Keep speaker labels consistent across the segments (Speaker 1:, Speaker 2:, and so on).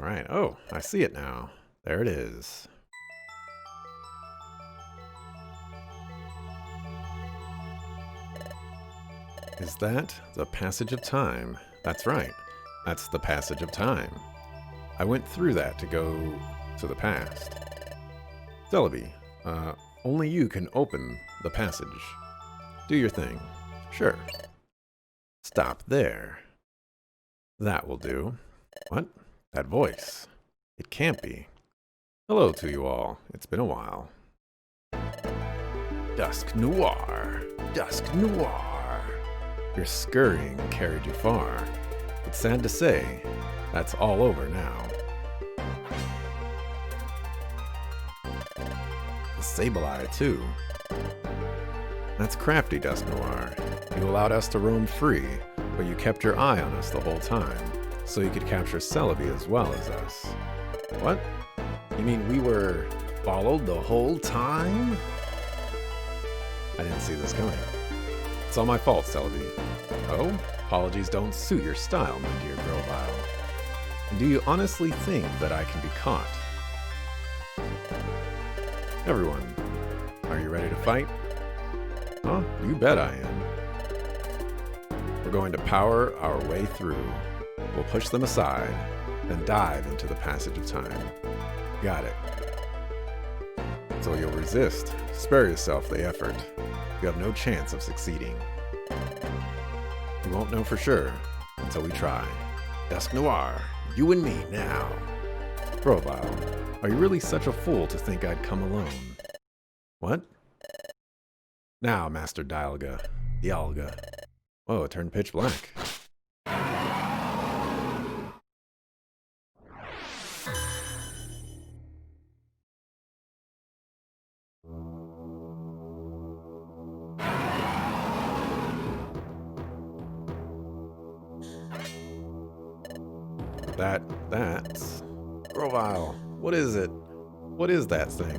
Speaker 1: Right. Oh, I see it now. There it is. Is that the passage of time? That's right. That's the passage of time. I went through that to go to the past. Celebi, only you can open the passage. Do your thing. Sure. Stop there. That will do. What? That voice. It can't be. Hello to you all. It's been a while. Dusk Noir. Dusk Noir. Your scurrying carried you far. It's sad to say, that's all over now. The Sableye, too. That's crafty, Dusk Noir. You allowed us to roam free, but you kept your eye on us the whole time, so you could capture Celebi as well as us. What? You mean we were followed the whole time? I didn't see this coming. It's all my fault, Celebi. Oh? Apologies don't suit your style, my dear Grovyle. And do you honestly think that I can be caught? Everyone, are you ready to fight? Huh? You bet I am. We're going to power our way through. We'll push them aside, then dive into the passage of time. Got it. So you'll resist. Spare yourself the effort. You have no chance of succeeding. We won't know for sure until we try. Dusk Noir, you and me now. Grovyle, are you really such a fool to think I'd come alone? What? Now, Master Dialga. Dialga. Whoa, it turned pitch black. That's... Grovyle, what is it? What is that thing?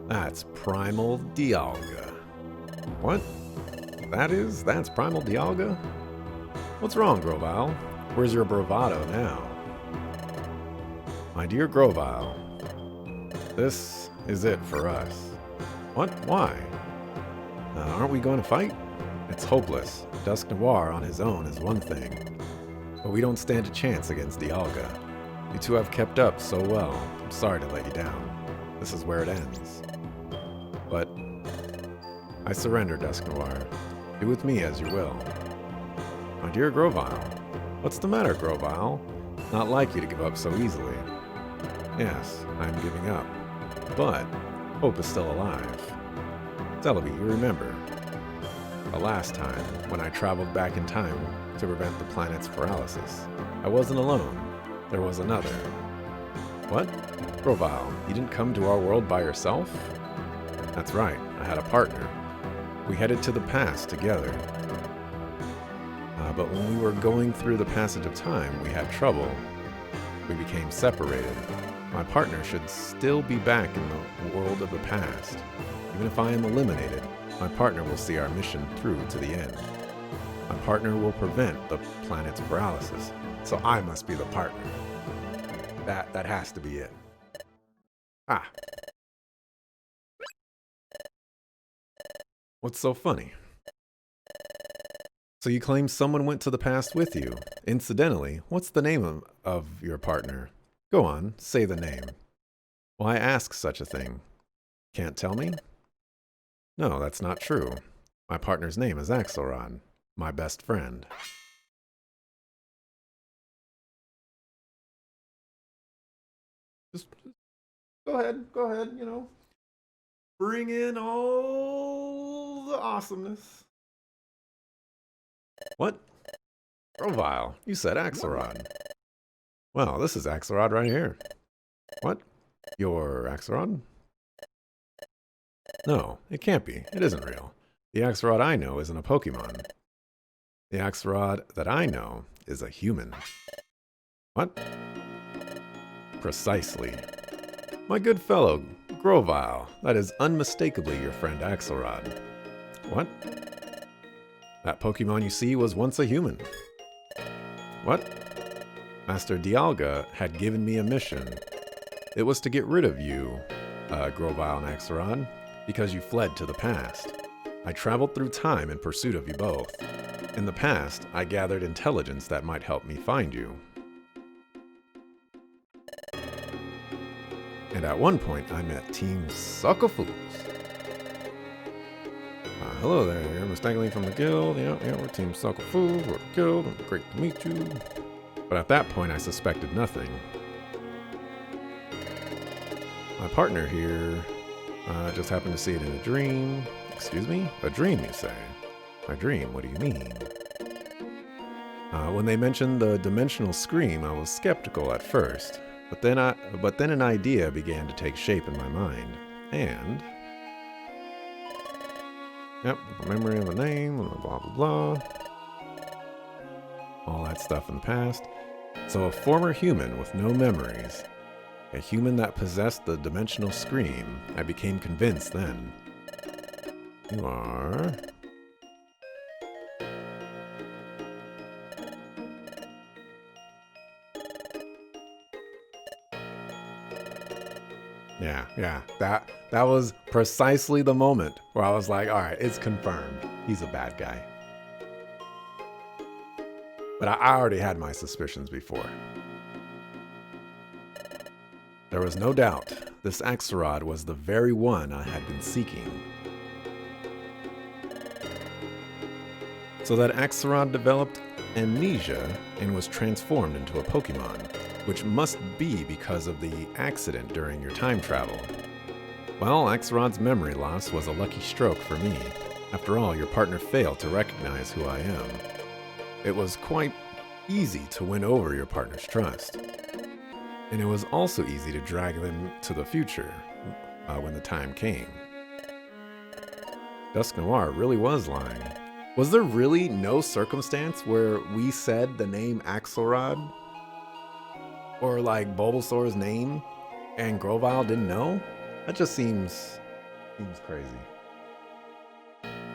Speaker 1: That's Primal Dialga. What? That's Primal Dialga? What's wrong, Grovyle? Where's your bravado now? My dear Grovyle, this is it for us. What? Why? Aren't we going to fight? It's hopeless. Dusk Noir on his own is one thing, but we don't stand a chance against Dialga. You two have kept up so well. I'm sorry to let you down. This is where it ends. But I surrender, Dusk Noir. Do with me as you will. My dear Grovyle, what's the matter, Grovyle? Not like you to give up so easily. Yes, I'm giving up. But hope is still alive. Celebi, you remember. The last time, when I traveled back in time to prevent the planet's paralysis. I wasn't alone. There was another. What? Grovyle, you didn't come to our world by yourself? That's right, I had a partner. We headed to the past together. But when we were going through the passage of time, we had trouble. We became separated. My partner should still be back in the world of the past. Even if I am eliminated, my partner will see our mission through to the end. My partner will prevent the planet's paralysis, so I must be the partner. That has to be it. Ah. What's so funny? So you claim someone went to the past with you. Incidentally, what's the name of your partner? Go on, say the name. Why ask such a thing? Can't tell me? No, that's not true. My partner's name is Axelrod, my best friend. Just go ahead, you know. Bring in all the awesomeness. What? Grovyle, you said Axelrod. Well, this is Axelrod right here. What? Your Axelrod? No, it can't be. It isn't real. The Axelrod I know isn't a Pokemon. The Axelrod that I know is a human. What? Precisely. My good fellow, Grovyle, that is unmistakably your friend Axelrod. What? That Pokemon you see was once a human. What? Master Dialga had given me a mission. It was to get rid of you, Grovyle and Axelrod, because you fled to the past. I traveled through time in pursuit of you both. In the past, I gathered intelligence that might help me find you. And at one point, I met Team Suckafoos. Hello there, you're mistakenly from the guild. Yeah, we're Team Suckafoos, we're the guild, great to meet you. But at that point, I suspected nothing. My partner here just happened to see it in a dream. Excuse me? A dream, you say? A dream, what do you mean? When they mentioned the dimensional scream, I was skeptical at first. But then an idea began to take shape in my mind. And... Yep, memory of a name, blah, blah, blah. All that stuff in the past. So a former human with no memories. A human that possessed the dimensional scream. I became convinced then. You are... Yeah. That was precisely the moment where I was like, all right, it's confirmed. He's a bad guy. But I already had my suspicions before. There was no doubt this Axelrod was the very one I had been seeking. So that Axelrod developed amnesia and was transformed into a Pokemon, which must be because of the accident during your time travel. Well, Axelrod's memory loss was a lucky stroke for me. After all, your partner failed to recognize who I am. It was quite easy to win over your partner's trust. And it was also easy to drag them to the future when the time came. Dusknoir really was lying. Was there really no circumstance where we said the name Axelrod? Or like Bulbasaur's name and Grovyle didn't know? That just seems crazy.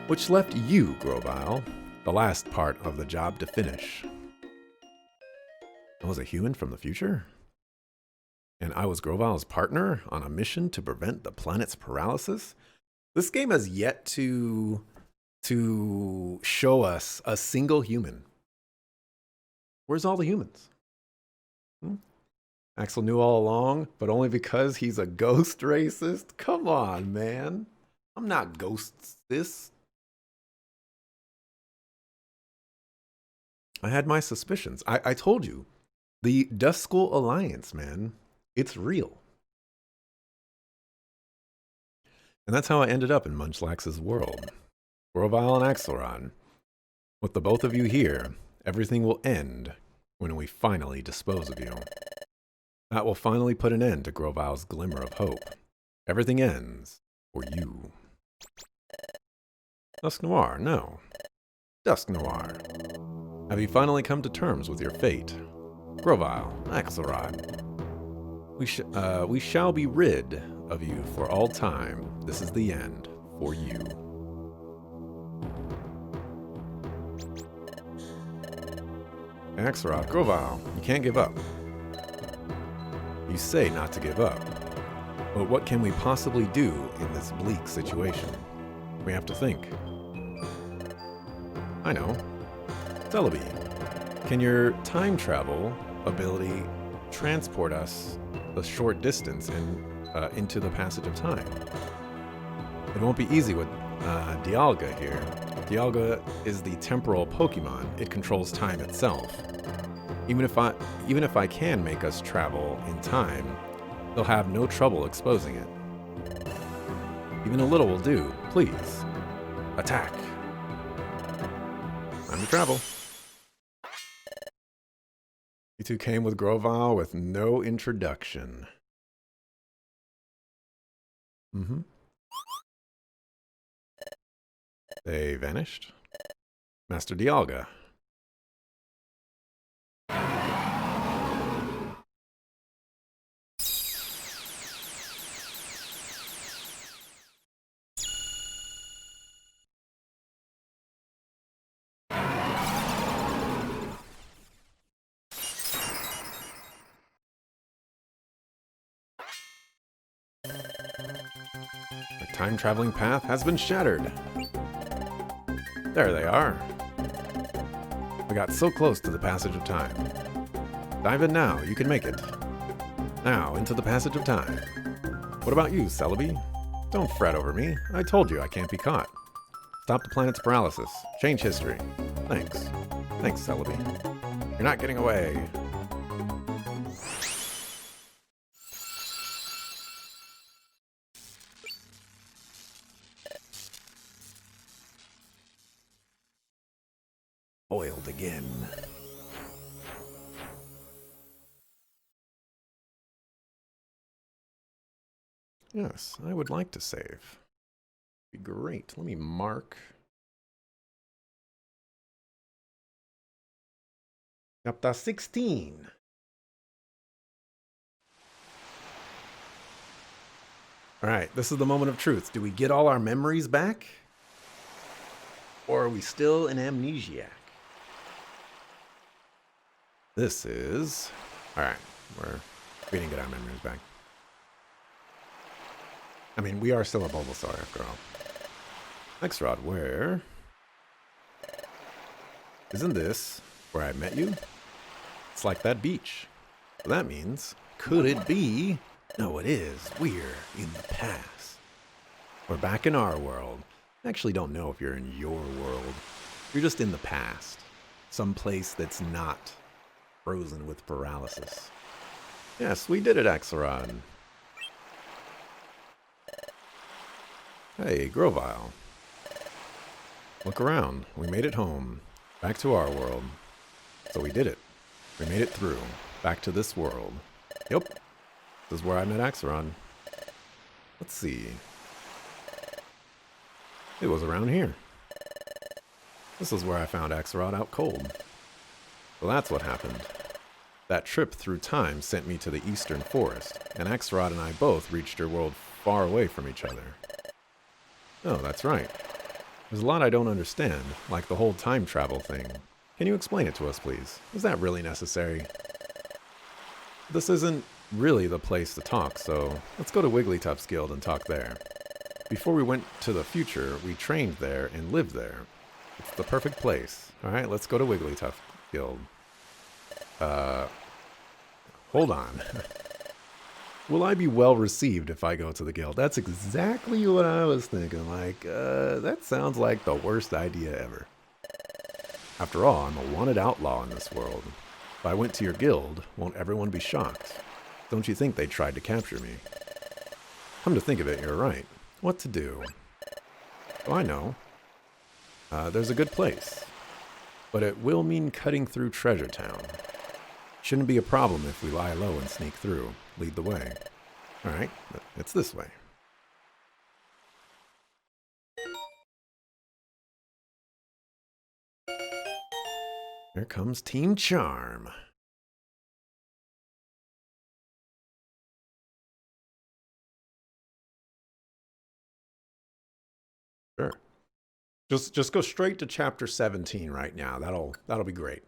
Speaker 1: Which left you, Grovyle, the last part of the job to finish. I was a human from the future? And I was Grovyle's partner on a mission to prevent the planet's paralysis? This game has yet to show us a single human. Where's all the humans? Axel knew all along, but only because he's a ghost racist? Come on, man. I'm not ghostist. I had my suspicions. I told you. The Duskull Alliance, man. It's real. And that's how I ended up in Munchlax's world. Grovyle and Axelrod. With the both of you here, everything will end when we finally dispose of you. That will finally put an end to Grovyle's glimmer of hope. Everything ends for you. Dusknoir, no. Dusknoir. Have you finally come to terms with your fate? Grovyle, Axelrod. We shall be rid of you for all time. This is the end for you. Axelrod, Grovyle, you can't give up. You say not to give up. But what can we possibly do in this bleak situation? We have to think. I know. Celebi, can your time travel ability transport us a short distance into the passage of time? It won't be easy with Dialga here. Dialga is the temporal Pokemon. It controls time itself. Even if I can make us travel in time, they'll have no trouble exposing it. Even a little will do. Please, attack. Time to travel. You two came with Grovyle with no introduction. They vanished. Master Dialga. time-traveling path has been shattered. There they are. We got so close to the passage of time. Dive in now, you can make it. Now, into the passage of time. What about you, Celebi? Don't fret over me. I told you I can't be caught. Stop the planet's paralysis. Change history. Thanks. Thanks, Celebi. You're not getting away. Foiled again. Yes, I would like to save. Be great. Let me mark. Chapter 16. Alright, this is the moment of truth. Do we get all our memories back? Or are we still an amnesiac? This is... Alright, we didn't get our memories back. I mean, we are still a Bulbasaur after all. Exrod, where... Isn't this where I met you? It's like that beach. So that means, could it be... No, it is. We're in the past. We're back in our world. I actually don't know if you're in your world. You're just in the past. Some place that's not frozen with paralysis. Yes, we did it, Axelrod. Hey, Grovyle. Look around. We made it home. Back to our world. So we did it. We made it through. Back to this world. Yep. This is where I met Axelrod. Let's see. It was around here. This is where I found Axelrod out cold. Well, that's what happened. That trip through time sent me to the Eastern Forest, and Axelrod and I both reached your world far away from each other. Oh, that's right. There's a lot I don't understand, like the whole time travel thing. Can you explain it to us, please? Is that really necessary? This isn't really the place to talk, so let's go to Wigglytuff's guild and talk there. Before we went to the future, we trained there and lived there. It's the perfect place. Alright, let's go to Wigglytuff guild. Hold on. Will I be well received if I go to the guild? That's exactly what I was thinking. Like, that sounds like the worst idea ever. After all, I'm a wanted outlaw in this world. If I went to your guild, won't everyone be shocked? Don't you think they tried to capture me? Come to think of it, you're right. What to do? Oh, I know. There's a good place. But it will mean cutting through Treasure Town. Shouldn't be a problem if we lie low and sneak through. Lead the way. Alright, it's this way. Here comes Team Charm. Sure. Just go straight to chapter 17 right now. That'll be great.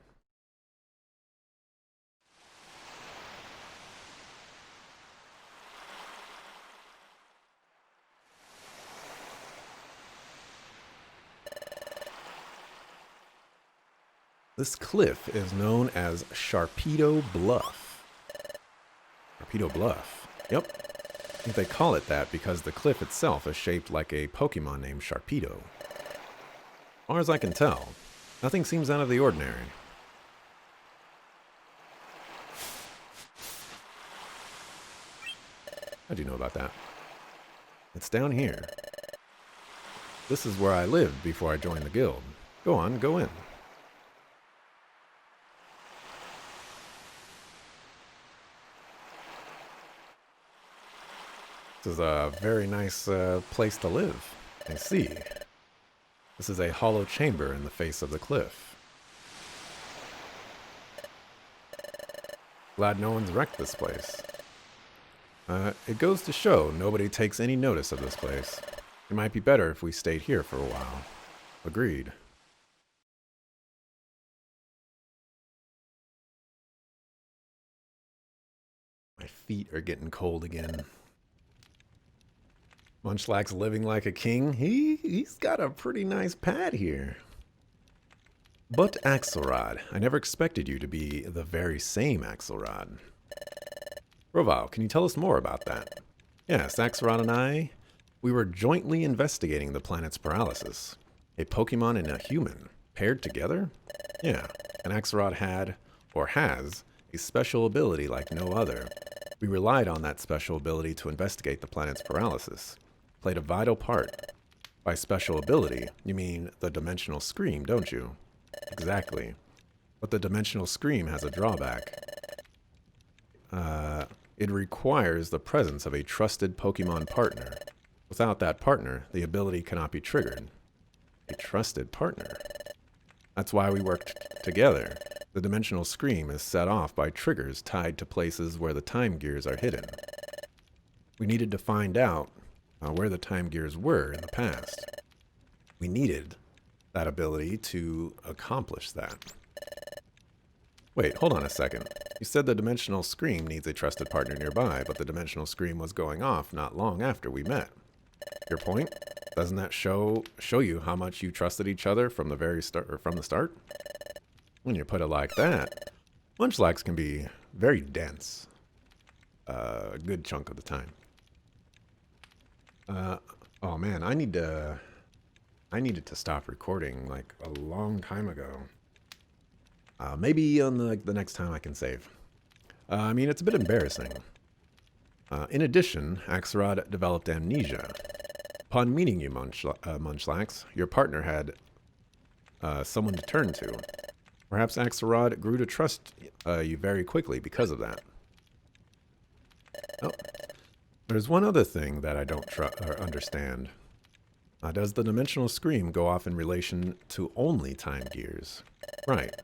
Speaker 1: This cliff is known as Sharpedo Bluff. Sharpedo Bluff. Yep. I think they call it that because the cliff itself is shaped like a Pokemon named Sharpedo. As far as I can tell, nothing seems out of the ordinary. How do you know about that? It's down here. This is where I lived before I joined the guild. Go on, go in. This is a very nice place to live. I see. This is a hollow chamber in the face of the cliff. Glad no one's wrecked this place. It goes to show nobody takes any notice of this place. It might be better if we stayed here for a while. Agreed. My feet are getting cold again. Munchlax's living like a king. He's got a pretty nice pad here. But Axelrod, I never expected you to be the very same Axelrod. Rovile, can you tell us more about that? Yes, Axelrod and I, we were jointly investigating the planet's paralysis. A Pokemon and a human, paired together? Yeah, and Axelrod had, or has, a special ability like no other. We relied on that special ability to investigate the planet's paralysis. Played a vital part. By special ability, you mean the Dimensional Scream, don't you? Exactly. But the Dimensional Scream has a drawback. It requires the presence of a trusted Pokemon partner. Without that partner, the ability cannot be triggered. A trusted partner. That's why we worked together. The Dimensional Scream is set off by triggers tied to places where the time gears are hidden. We needed to find out where the time gears were in the past. We needed that ability to accomplish that. Wait, hold on a second. You said the Dimensional Scream needs a trusted partner nearby, but the Dimensional Scream was going off not long after we met. Your point? Doesn't that show you how much you trusted each other from the very start, or from the start? When you put it like that, Munchlax can be very dense. A good chunk of the time. Oh man, I needed to stop recording like a long time ago. Maybe on the next time I can save. I mean, it's a bit embarrassing. In addition, Axelrod developed amnesia. Upon meeting you, Munchlax, your partner had someone to turn to. Perhaps Axelrod grew to trust you very quickly because of that. Oh, there's one other thing that I don't understand. Does the Dimensional Scream go off in relation to only time gears? Right.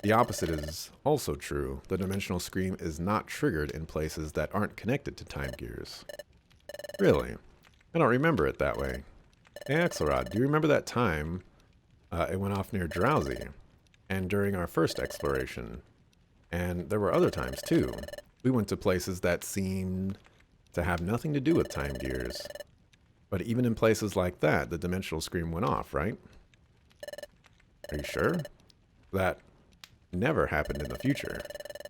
Speaker 1: The opposite is also true. The Dimensional Scream is not triggered in places that aren't connected to time gears. Really? I don't remember it that way. Hey Axelrod, do you remember that time it went off near Drowsy? And during our first exploration? And there were other times too. We went to places that seemed to have nothing to do with time gears. But even in places like that, the Dimensional Scream went off, right? Are you sure? That never happened in the future.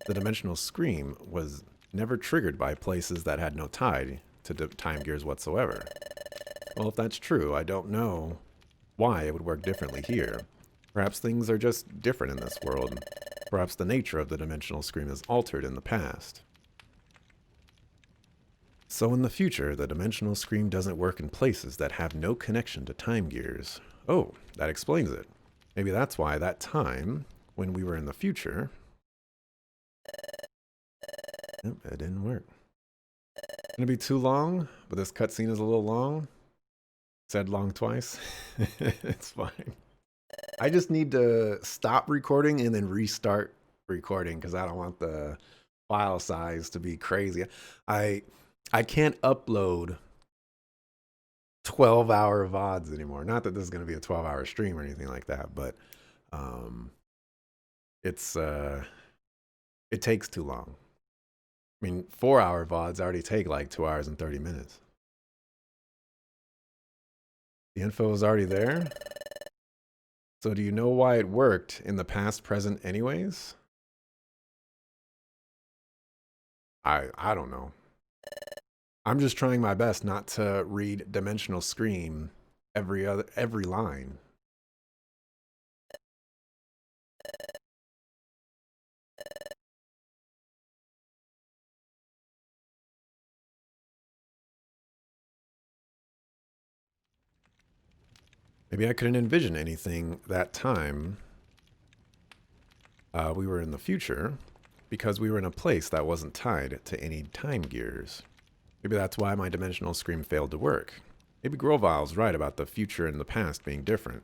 Speaker 1: The Dimensional Scream was never triggered by places that had no tie to time gears whatsoever. Well, if that's true, I don't know why it would work differently here. Perhaps things are just different in this world. Perhaps the nature of the Dimensional Scream is altered in the past. So in the future, the Dimensional Scream doesn't work in places that have no connection to time gears. Oh, that explains it. Maybe that's why that time, when we were in the future... Yep, it didn't work. It's gonna be too long, but this cutscene is a little long. Said long twice. It's fine. I just need to stop recording and then restart recording because I don't want the file size to be crazy. I can't upload 12-hour VODs anymore. Not that this is going to be a 12-hour stream or anything like that, but it takes too long. I mean, 4-hour VODs already take like 2 hours and 30 minutes. The info is already there. So do you know why it worked in the past, present anyways? I don't know. I'm just trying my best not to read Dimensional Scream every line. Maybe I couldn't envision anything that time. We were in the future because we were in a place that wasn't tied to any time gears. Maybe that's why my Dimensional Scream failed to work. Maybe Grovile's right about the future and the past being different.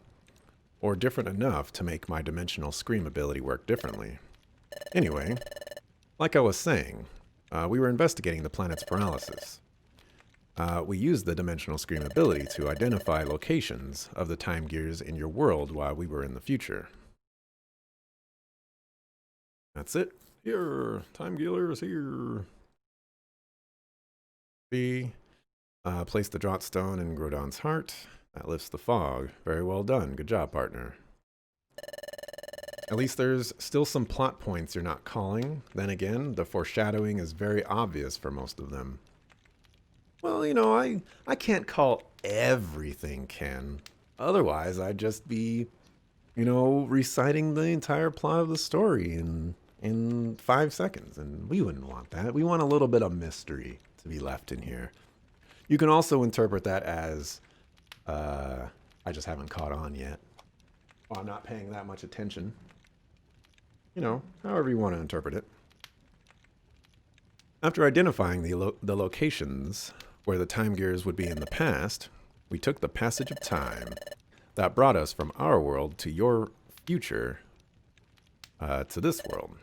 Speaker 1: Or different enough to make my Dimensional Scream ability work differently. Anyway, like I was saying, we were investigating the planet's paralysis. We used the Dimensional Scream ability to identify locations of the time gears in your world while we were in the future. That's it. Here, time gears here. See, Place the draught stone in Grodon's heart. That lifts the fog. Very well done. Good job, partner. At least there's still some plot points you're not calling. Then again, the foreshadowing is very obvious for most of them. Well, you know, I can't call everything Ken. Otherwise, I'd just be, you know, reciting the entire plot of the story in 5 seconds. And we wouldn't want that. We want a little bit of mystery to be left in here. You can also interpret that as, I just haven't caught on yet. Or I'm not paying that much attention. You know, however you want to interpret it. After identifying the locations where the time gears would be in the past, we took the passage of time that brought us from our world to your future, to this world.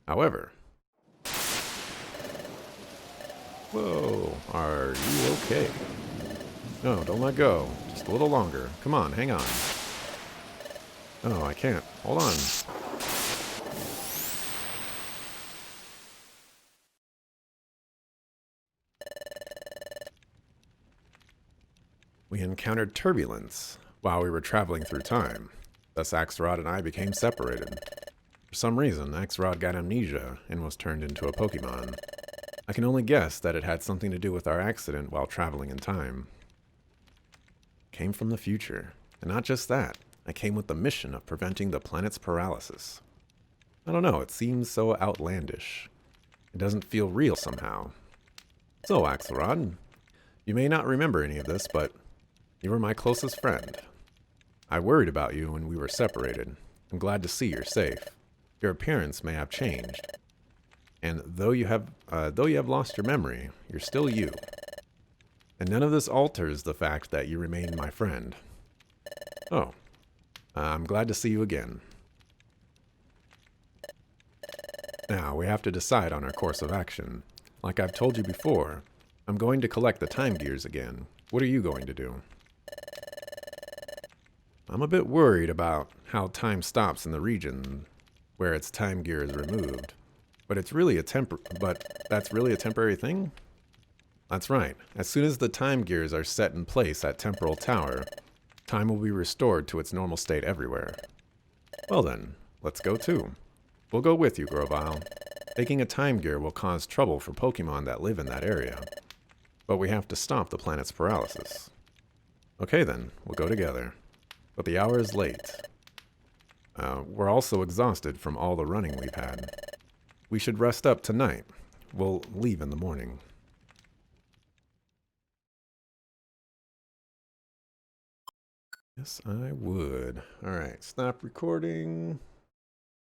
Speaker 1: However, whoa, are you okay? No, don't let go. Just a little longer. Come on, hang on. Oh, I can't. Hold on. We encountered turbulence while we were traveling through time. Thus, Axelrod and I became separated. For some reason, Axelrod got amnesia and was turned into a Pokemon. I can only guess that it had something to do with our accident while traveling in time. Came from the future. And not just that, I came with the mission of preventing the planet's paralysis. I don't know, it seems so outlandish. It doesn't feel real somehow. So, Axelrod, you may not remember any of this, but you were my closest friend. I worried about you when we were separated. I'm glad to see you're safe. Your appearance may have changed. And though you have lost your memory, you're still you. And none of this alters the fact that you remain my friend. Oh, I'm glad to see you again. Now, we have to decide on our course of action. Like I've told you before, I'm going to collect the time gears again. What are you going to do? I'm a bit worried about how time stops in the region where its time gear is removed. But that's really a temporary thing? That's right. As soon as the time gears are set in place at Temporal Tower, time will be restored to its normal state everywhere. Well then, let's go too. We'll go with you, Grovyle. Taking a time gear will cause trouble for Pokemon that live in that area. But we have to stop the planet's paralysis. Okay then, we'll go together. But the hour is late. We're also exhausted from all the running we've had. We should rest up tonight. We'll leave in the morning. Yes, I would. Alright, stop recording.